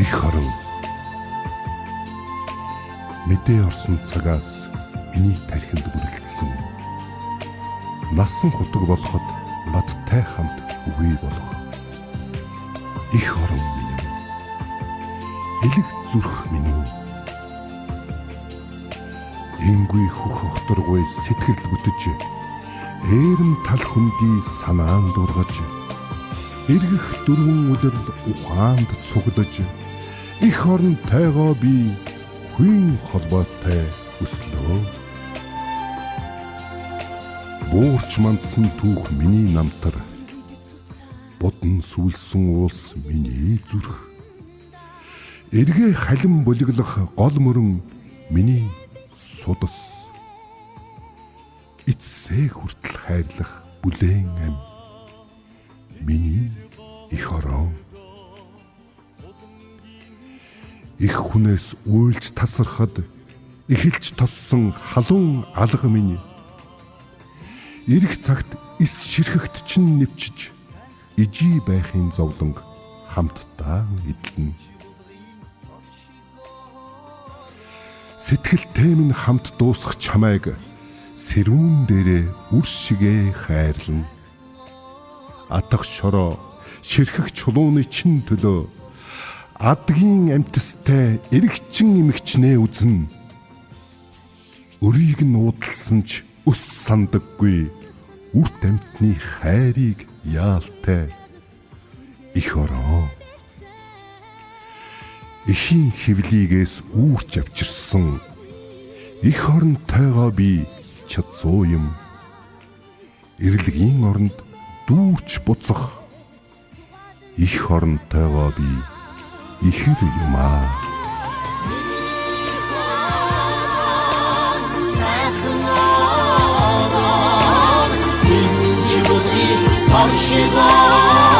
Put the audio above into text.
их орон мэдээ орсон цагаас миний тархинд бүрэлдсэн насан хутаг болоход надтай хамт үгүй болох их орон минь үү, элэг зүрх минь үү, энгүй хөх огторгүй сэтгэлд бүтэж ээрэм тал хүндий санаанд дургаж эргэх дөрвөн үлрэл ухаанд цуглаж их оронтойгоо би хүн холбоотой өслөө. Буурч мандсан түүх миний намтар, бодон сүлсэн уулс миний зүрх, эргээ халин болиглох гол мөрөн миний судас, эцсээ хүртэл хайрлах бүлээн ам миний их орон. Их хүнээс уйлж тасархад эхэлж тоссон халуун алга минь эрэх цагт ис ширхэгт чин нэвчиж ижи байхын зовлонг хамтдаа эдлэн. Сэтгэлтэй минь хамт дуусах чамайг сэрүүн дээрээ үр шигээ хайрлан. Атах шороо ширхэг чулууны чин төлөө адгийн амтстай эргчин эмгчнээ үзэн. Өрийг нь уудалсан ч өс сандаггүй үрт амтны хайрыг яалтай их ороо. Эхийн хэвлийгээс үүрч авчирсан их оронтойгоо би чадсуу юм. Ирэлгийн оронд дүүрч буцах их оронтойгоо би ихэр юм аа. Сайхан орон, энэ чи бүгдийг цоршигоо